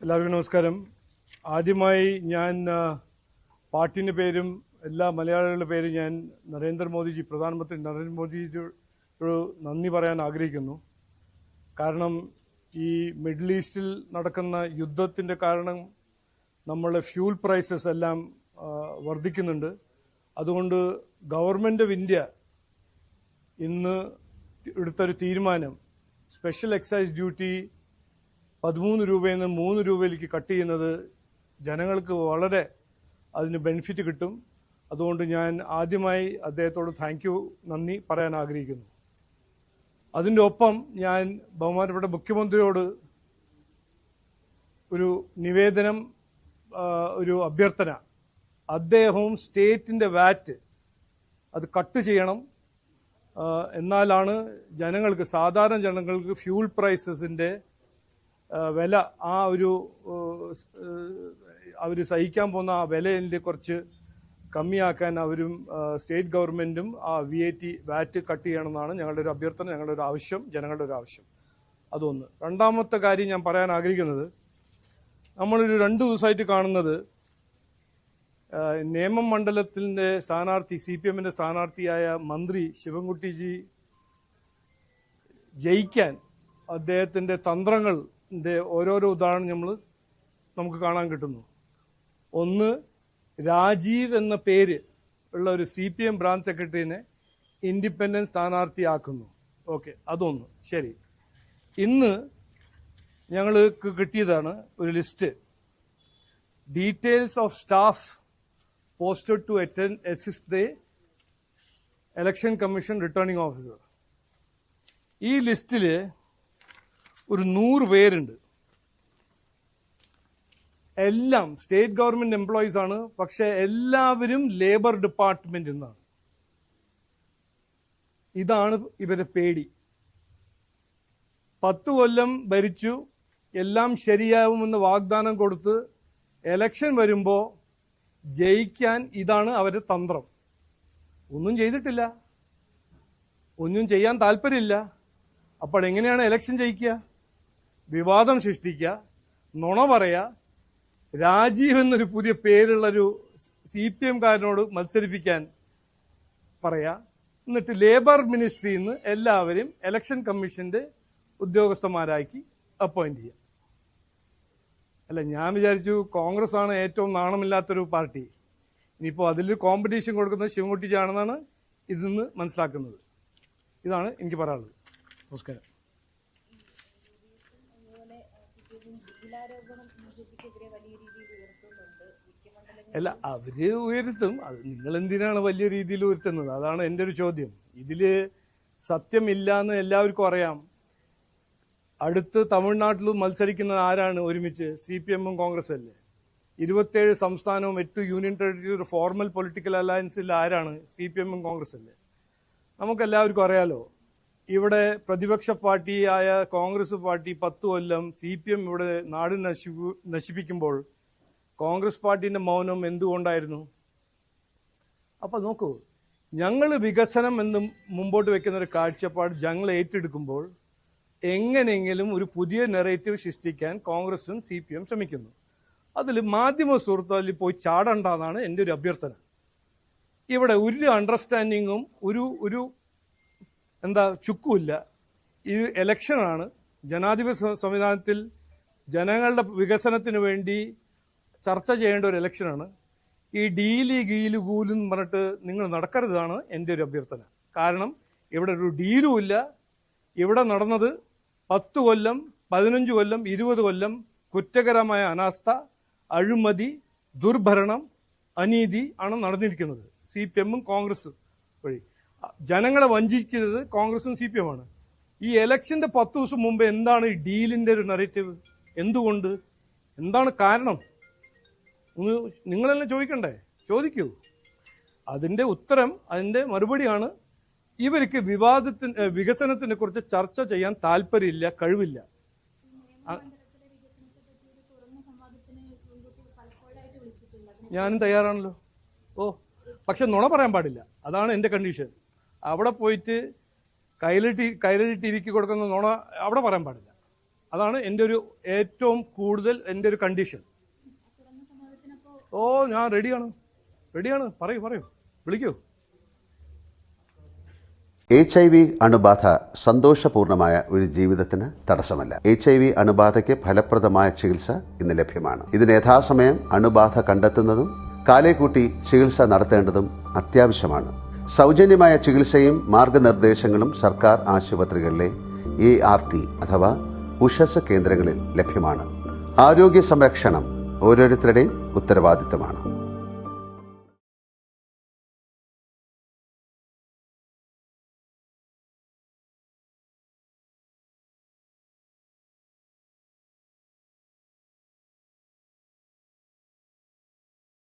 എല്ലാവർക്കും നമസ്കാരം. ആദ്യമായി ഞാൻ പാർട്ടിൻ്റെ പേരും എല്ലാ മലയാളികളുടെ പേരും ഞാൻ നരേന്ദ്രമോദിജി, പ്രധാനമന്ത്രി നരേന്ദ്രമോദിജിയോട് നന്ദി പറയാൻ ആഗ്രഹിക്കുന്നു. കാരണം ഈ മിഡിൽ ഈസ്റ്റിൽ നടക്കുന്ന യുദ്ധത്തിൻ്റെ കാരണം നമ്മളുടെ ഫ്യൂൽ പ്രൈസസ് എല്ലാം വർദ്ധിക്കുന്നുണ്ട്. അതുകൊണ്ട് ഗവൺമെൻറ് ഓഫ് ഇന്ത്യ ഇന്ന് എടുത്തൊരു തീരുമാനം, സ്പെഷ്യൽ എക്സൈസ് ഡ്യൂട്ടി 13 രൂപയിൽ നിന്ന് 3 രൂപയിലേക്ക് കട്ട് ചെയ്യുന്നത് ജനങ്ങൾക്ക് വളരെ അതിന് ബെനിഫിറ്റ് കിട്ടും. അതുകൊണ്ട് ഞാൻ ആദ്യമായി അദ്ദേഹത്തോട് നന്ദി പറയാൻ ആഗ്രഹിക്കുന്നു. അതിൻ്റെ ഒപ്പം ഞാൻ ബഹുമാനപ്പെട്ട മുഖ്യമന്ത്രിയോട് ഒരു നിവേദനം, ഒരു അഭ്യർത്ഥന, അദ്ദേഹവും സ്റ്റേറ്റിൻ്റെ വാറ്റ് അത് കട്ട് ചെയ്യണം. എന്നാലാണ് ജനങ്ങൾക്ക്, സാധാരണ ജനങ്ങൾക്ക് ഫ്യൂൾ പ്രൈസസിൻ്റെ വില, ആ ഒരു അവർ സഹിക്കാൻ പോകുന്ന ആ വിലയിൽ കുറച്ച് കമ്മിയാക്കാൻ അവരും സ്റ്റേറ്റ് ഗവൺമെൻറ്റും ആ വാറ്റ് കട്ട് ചെയ്യണമെന്നാണ് ഞങ്ങളുടെ ഒരു അഭ്യർത്ഥന, ഞങ്ങളുടെ ഒരു ആവശ്യം, ജനങ്ങളുടെ ഒരു ആവശ്യം. അതൊന്ന്. രണ്ടാമത്തെ കാര്യം ഞാൻ പറയാൻ ആഗ്രഹിക്കുന്നത്, നമ്മളൊരു 2 ദിവസമായിട്ട് കാണുന്നത് നേമം മണ്ഡലത്തിൻ്റെ സ്ഥാനാർത്ഥി, CPM സ്ഥാനാർത്ഥിയായ മന്ത്രി ശിവൻകുട്ടിജി ജയിക്കാൻ അദ്ദേഹത്തിൻ്റെ തന്ത്രങ്ങളുടെ ഓരോരോ ഉദാഹരണം നമുക്ക് കാണാൻ കിട്ടുന്നു. ഒന്ന്, രാജീവ് എന്ന പേര് ഉള്ള ഒരു CPM ബ്രാഞ്ച് സെക്രട്ടറിനെ ഇൻഡിപെൻഡന്റ് സ്ഥാനാർത്ഥിയാക്കുന്നു. ഓക്കെ, അതൊന്ന്. ശരി, ഇന്ന് ഞങ്ങൾക്ക് കിട്ടിയതാണ് ഒരു list, details of staff posted to assist the election commission returning officer. ഈ ലിസ്റ്റിൽ ഒരു 100 പേരുണ്ട്. എല്ലാം സ്റ്റേറ്റ് ഗവൺമെന്റ് എംപ്ലോയീസ് ആണ്, പക്ഷെ എല്ലാവരും ലേബർ ഡിപ്പാർട്ട്മെന്റിൽ നിന്നാണ്. ഇതാണ് ഇവരെ പേടി. 10 കൊല്ലം ഭരിച്ചു, എല്ലാം ശരിയാവുമെന്ന് വാഗ്ദാനം കൊടുത്ത് എലക്ഷൻ വരുമ്പോൾ ജയിക്കാൻ ഇതാണ് അവരുടെ തന്ത്രം. ഒന്നും ചെയ്തിട്ടില്ല, ഒന്നും ചെയ്യാൻ താല്പര്യമില്ല. അപ്പോൾ എങ്ങനെയാണ് എലക്ഷൻ ജയിക്കുക? വിവാദം സൃഷ്ടിക്കുക, നുണ പറയുക, രാജീവ് എന്നൊരു പുതിയ പേരുള്ളൊരു CPM കാരനോട് മത്സരിപ്പിക്കാൻ പറയാ, എന്നിട്ട് ലേബർ മിനിസ്ട്രിയിൽ നിന്ന് എല്ലാവരും ഇലക്ഷൻ കമ്മീഷന്റെ ഉദ്യോഗസ്ഥന്മാരാക്കി അപ്പോയിന്റ് ചെയ്യുക. അല്ല, ഞാൻ വിചാരിച്ചു കോൺഗ്രസ് ആണ് ഏറ്റവും നാണമില്ലാത്തൊരു പാർട്ടി. ഇനിയിപ്പോൾ അതിൽ കോമ്പറ്റീഷൻ കൊടുക്കുന്നത് ശിവൻകുട്ടിജാണെന്നാണ് ഇതിൽ നിന്ന് മനസ്സിലാക്കുന്നത്. ഇതാണ് എനിക്ക് പറയാനുള്ളത്. നമസ്കാരം. അല്ല, അവര് ഉയർത്തും, അത് നിങ്ങൾ എന്തിനാണ് വലിയ രീതിയിൽ ഉയർത്തുന്നത്? അതാണ് എൻ്റെ ഒരു ചോദ്യം. ഇതില് സത്യമില്ല എന്ന് എല്ലാവർക്കും അറിയാം. അടുത്ത് തമിഴ്നാട്ടിൽ മത്സരിക്കുന്നത് ആരാണ് ഒരുമിച്ച്? CPM-ഉം കോൺഗ്രസ് അല്ലേ. 27 സംസ്ഥാനവും 8 യൂണിയൻ ടെറിട്ടറി ഫോർമൽ പൊളിറ്റിക്കൽ അലയൻസിൽ ആരാണ്? CPM-ഉം കോൺഗ്രസ് അല്ലേ. നമുക്കെല്ലാവർക്കും അറിയാലോ, ഇവിടെ പ്രതിപക്ഷ പാർട്ടിയായ കോൺഗ്രസ് പാർട്ടി 10 കൊല്ലം CPM ഇവിടെ നാട് നശിപ്പിക്കുമ്പോൾ കോൺഗ്രസ് പാർട്ടിന്റെ മൗനം എന്തുകൊണ്ടായിരുന്നു? അപ്പൊ നോക്കൂ, ഞങ്ങൾ വികസനം എന്ന് മുമ്പോട്ട് വെക്കുന്ന ഒരു കാഴ്ചപ്പാട് ഞങ്ങൾ ഏറ്റെടുക്കുമ്പോൾ എങ്ങനെയെങ്കിലും ഒരു പുതിയ നെറേറ്റീവ് സൃഷ്ടിക്കാൻ കോൺഗ്രസും CPM ശ്രമിക്കുന്നു. അതിൽ മാധ്യമ സുഹൃത്തുക്കളിൽ പോയി ചാടണ്ടെന്നാണ് എൻ്റെ ഒരു അഭ്യർത്ഥന. ഇവിടെ ഒരു അണ്ടർസ്റ്റാൻഡിങ്ങും ഒരു ചുക്കുമില്ല. ഇത് ഇലക്ഷനാണ്, ജനാധിപത്യ സംവിധാനത്തിൽ ജനങ്ങളുടെ വികസനത്തിന് വേണ്ടി ചർച്ച ചെയ്യേണ്ട ഒരു ഇലക്ഷനാണ്. ഈ ഡീലി ഗീല് ഗൂലും പറഞ്ഞിട്ട് നിങ്ങൾ നടക്കരുതാണ് എൻ്റെ ഒരു അഭ്യർത്ഥന. കാരണം ഇവിടെ ഒരു ഡീലും ഇല്ല. ഇവിടെ നടന്നത് 10 കൊല്ലം, 15 കൊല്ലം, 20 കൊല്ലം കുറ്റകരമായ അനാസ്ഥ, അഴിമതി, ദുർഭരണം, അനീതി ആണ് നടന്നിരിക്കുന്നത്. CPM-ഉം കോൺഗ്രസും വഴി ജനങ്ങളെ വഞ്ചിക്കുന്നത് കോൺഗ്രസും CPM ആണ്. ഈ ഇലക്ഷന്റെ 10 ദിവസം മുമ്പ് എന്താണ് ഈ ഡീലിന്റെ ഒരു നറേറ്റീവ്? എന്തുകൊണ്ട്? എന്താണ് കാരണം? നിങ്ങളെല്ലാം ചോദിക്കണ്ടേ? ചോദിക്കൂ. അതിന്റെ ഉത്തരം, അതിന്റെ മറുപടിയാണ് ഇവർക്ക് വികസനത്തിനെ കുറിച്ച് ചർച്ച ചെയ്യാൻ താല്പര്യമില്ല, കഴിവില്ല. ഞാനും തയ്യാറാണല്ലോ. പക്ഷെ നുണ പറയാൻ പാടില്ല, അതാണ് എന്റെ കണ്ടീഷൻ. അവിടെ പോയിട്ട് കയ്യിലിട്ട് ഇരിക്കി കൊടുക്കുന്ന നുണ അവിടെ പറയാൻ പാടില്ല. അതാണ് എൻ്റെ ഒരു ഏറ്റവും കൂടുതൽ എൻ്റെ ഒരു കണ്ടീഷൻ. ഓ ഞാൻ റെഡിയാണ്. പറയൂ വിളിക്കൂ. HIV അണുബാധ സന്തോഷപൂർണമായ ഒരു ജീവിതത്തിന് തടസ്സമല്ല. HIV അണുബാധയ്ക്ക് ഫലപ്രദമായ ചികിത്സ ഇന്ന് ലഭ്യമാണ്. ഇതിന് യഥാസമയം അണുബാധ കണ്ടെത്തുന്നതും കാലേക്കൂട്ടി ചികിത്സ നടത്തേണ്ടതും അത്യാവശ്യമാണ്. സൗജന്യമായ ചികിത്സയും മാർഗനിർദ്ദേശങ്ങളും സർക്കാർ ആശുപത്രികളിലെ ART അഥവാ ഉഷസ് കേന്ദ്രങ്ങളിൽ ലഭ്യമാണ്. ആരോഗ്യ സംരക്ഷണം ഓരോരുത്തരുടെയും ഉത്തരവാദിത്തമാണ്.